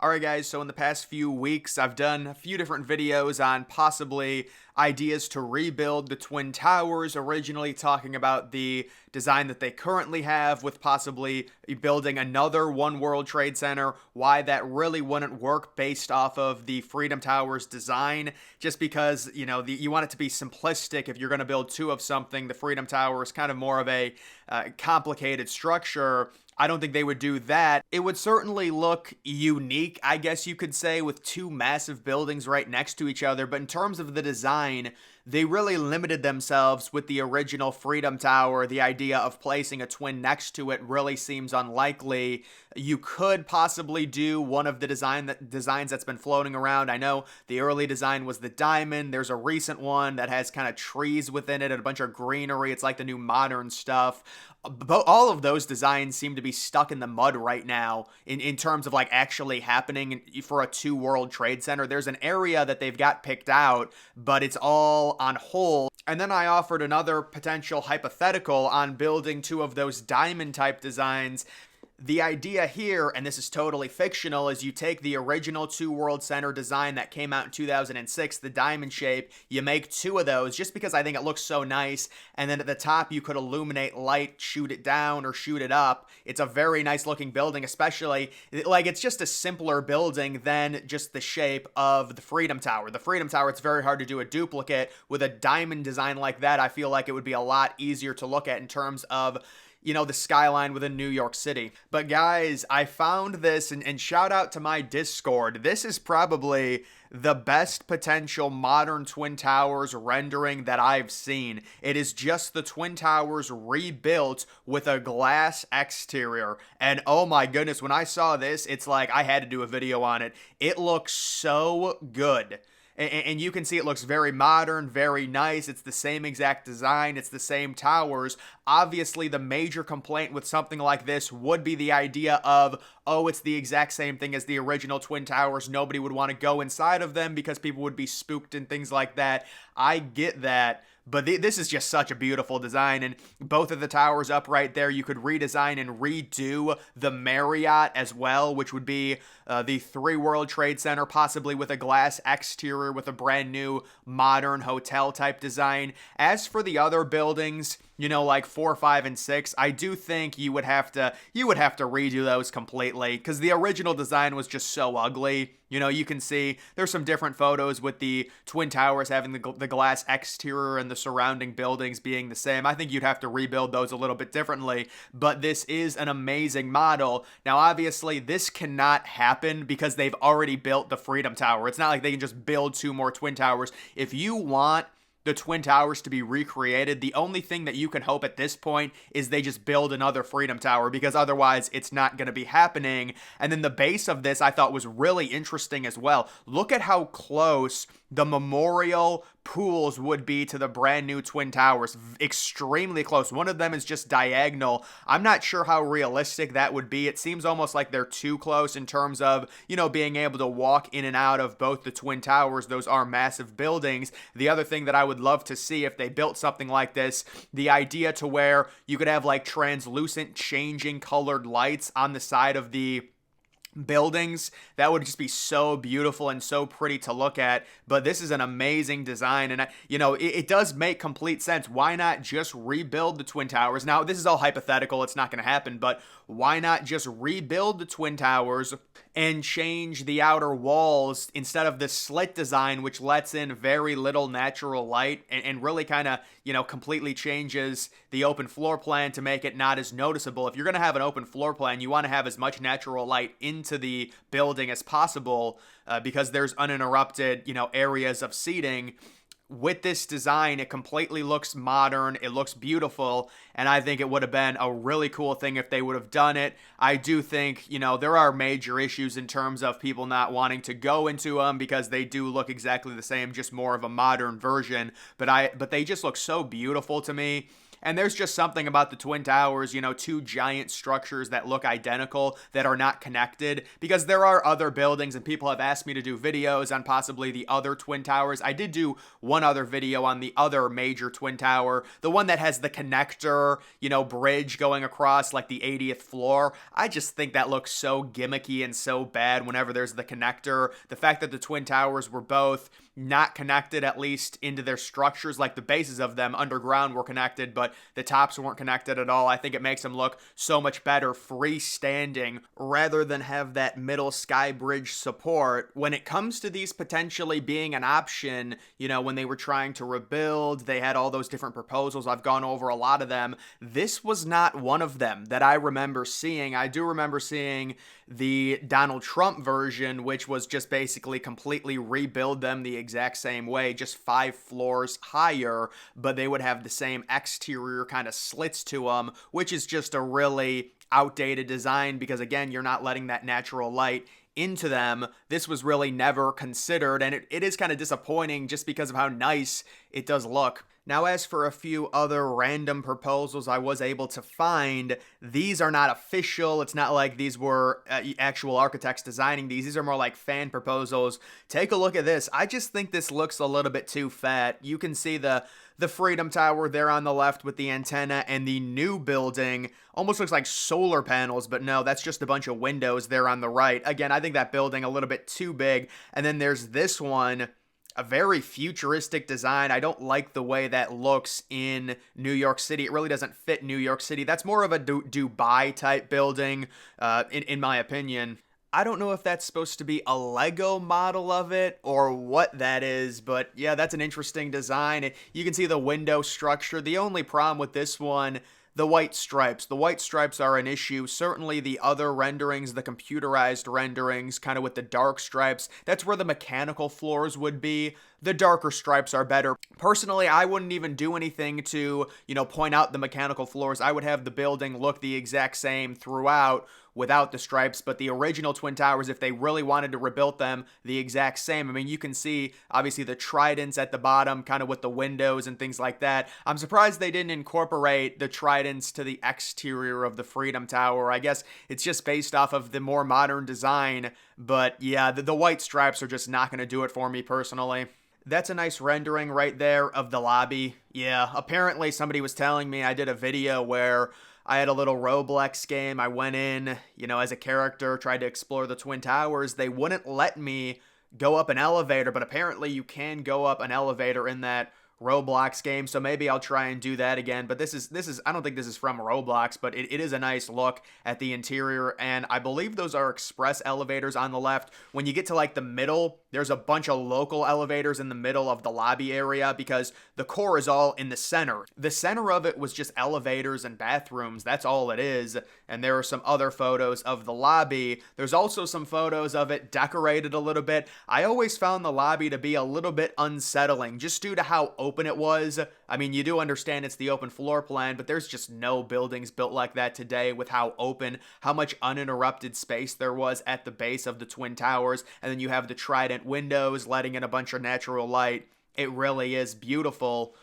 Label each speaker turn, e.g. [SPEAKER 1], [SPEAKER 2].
[SPEAKER 1] Alright guys, so in the past few weeks I've done a few different videos on possibly ideas to rebuild the Twin Towers, originally talking about the design that they currently have with possibly building another One World Trade Center, why that really wouldn't work based off of the Freedom Towers design, just because, you want it to be simplistic. If you're going to build two of something, the Freedom Tower is kind of more of a complicated structure. I don't think they would do that. It would certainly look unique, I guess you could say, with two massive buildings right next to each other. But in terms of the design, they really limited themselves with the original Freedom Tower. The idea of placing a twin next to it really seems unlikely. You could possibly do one of the designs that's been floating around. I know the early design was the diamond. There's a recent one that has kind of trees within it and a bunch of greenery. It's like the new modern stuff. But all of those designs seem to be stuck in the mud right now in terms of like actually happening for a two world trade center. There's an area that they've got picked out, but it's all on hold. And then I offered another potential hypothetical on building two of those diamond type designs. The idea here, and this is totally fictional, is you take the original two world center design that came out in 2006, the diamond shape, you make two of those just because I think it looks so nice, and then at the top you could illuminate light, shoot it down or shoot it up. It's a very nice looking building, especially, like, it's just a simpler building than just the shape of the Freedom Tower. The Freedom Tower, it's very hard to do a duplicate. With a diamond design like that, I feel like it would be a lot easier to look at in terms of the skyline within New York City. But guys, I found this, and shout out to my Discord. This is probably the best potential modern Twin Towers rendering that I've seen. It is just the Twin Towers rebuilt with a glass exterior. And oh my goodness, when I saw this, it's like I had to do a video on it. It looks so good. And you can see it looks very modern, very nice. It's the same exact design. It's the same towers. Obviously, the major complaint with something like this would be the idea of, oh, it's the exact same thing as the original Twin Towers. Nobody would want to go inside of them because people would be spooked and things like that. I get that. But this is just such a beautiful design, and both of the towers up right there, you could redesign and redo the Marriott as well, which would be the Three World Trade Center, possibly with a glass exterior with a brand new modern hotel type design. As for the other buildings, like 4, 5, and 6, I do think you would have to redo those completely because the original design was just so ugly. You can see there's some different photos with the Twin Towers having the glass exterior and the surrounding buildings being the same. I think you'd have to rebuild those a little bit differently, but this is an amazing model. Now, obviously, this cannot happen because they've already built the Freedom Tower. It's not like they can just build two more Twin Towers. If you want the Twin Towers to be recreated, the only thing that you can hope at this point is they just build another Freedom Tower, because otherwise it's not going to be happening. And then the base of this I thought was really interesting as well. Look at how close the memorial pools would be to the brand new Twin Towers. Extremely close. One of them is just diagonal. I'm not sure how realistic that would be. It seems almost like they're too close in terms of, being able to walk in and out of both the Twin Towers. Those are massive buildings. The other thing that I would love to see if they built something like this, the idea to where you could have like translucent changing colored lights on the side of the buildings. That would just be so beautiful and so pretty to look at. But this is an amazing design, and it does make complete sense. Why not just rebuild the Twin Towers? Now, this is all hypothetical, it's not going to happen, but why not just rebuild the Twin Towers and change the outer walls instead of the slit design, which lets in very little natural light and really kind of completely changes the open floor plan to make it not as noticeable. If you're going to have an open floor plan, you want to have as much natural light into the building as possible, because there's uninterrupted areas of seating. With this design, it completely looks modern, it looks beautiful, and I think it would have been a really cool thing if they would have done it. I do think, there are major issues in terms of people not wanting to go into them because they do look exactly the same, just more of a modern version, but they just look so beautiful to me. And there's just something about the Twin Towers, you know, two giant structures that look identical that are not connected, because there are other buildings and people have asked me to do videos on possibly the other Twin Towers. I did do one other video on the other major Twin Tower, the one that has the connector, you know, bridge going across like the 80th floor. I just think that looks so gimmicky and so bad whenever there's the connector. The fact that the Twin Towers were both not connected, at least into their structures, like the bases of them underground were connected, but the tops weren't connected at all. I think it makes them look so much better freestanding rather than have that middle sky bridge support. When it comes to these potentially being an option, you know, when they were trying to rebuild, they had all those different proposals. I've gone over a lot of them. This was not one of them that I remember seeing. I do remember seeing the Donald Trump version, which was just basically completely rebuild them the exact same way, just 5 floors higher, but they would have the same exterior kind of slits to them, which is just a really outdated design because, again, you're not letting that natural light into them. This was really never considered, and it is kind of disappointing just because of how nice it does look. Now, as for a few other random proposals I was able to find, these are not official. It's not like these were actual architects designing these. These are more like fan proposals. Take a look at this. I just think this looks a little bit too fat. You can see the Freedom Tower there on the left with the antenna, and the new building almost looks like solar panels, but no, that's just a bunch of windows there on the right. Again, I think that building a little bit too big. And then there's this one, a very futuristic design. I don't like the way that looks in New York City. It really doesn't fit New York City. That's more of a Dubai type building, in my opinion. I don't know if that's supposed to be a Lego model of it or what that is, but yeah, that's an interesting design. You can see the window structure. The only problem with this one, the white stripes. The white stripes are an issue. Certainly the other renderings, the computerized renderings, kind of with the dark stripes, that's where the mechanical floors would be. The darker stripes are better. Personally, I wouldn't even do anything to, you know, point out the mechanical floors. I would have the building look the exact same throughout without the stripes, but the original Twin Towers, if they really wanted to rebuild them the exact same, I mean, you can see obviously the tridents at the bottom, kind of with the windows and things like that. I'm surprised they didn't incorporate the tridents to the exterior of the Freedom Tower. I guess it's just based off of the more modern design, but yeah, the white stripes are just not going to do it for me personally. That's a nice rendering right there of the lobby. Yeah, apparently somebody was telling me, I did a video where I had a little Roblox game. I went in, you know, as a character, tried to explore the Twin Towers. They wouldn't let me go up an elevator, but apparently you can go up an elevator in that Roblox game, so maybe I'll try and do that again. But this is I don't think this is from Roblox, but it is a nice look at the interior, and I believe those are express elevators on the left. When you get to like the middle, there's a bunch of local elevators in the middle of the lobby area because the core is all in the center. The center of it was just elevators and bathrooms. That's all it is. And there are some other photos of the lobby. There's also some photos of it decorated a little bit. I always found the lobby to be a little bit unsettling just due to how open it was. I mean, you do understand it's the open floor plan, but there's just no buildings built like that today with how open, how much uninterrupted space there was at the base of the Twin Towers. And then you have the trident windows letting in a bunch of natural light. It really is beautiful.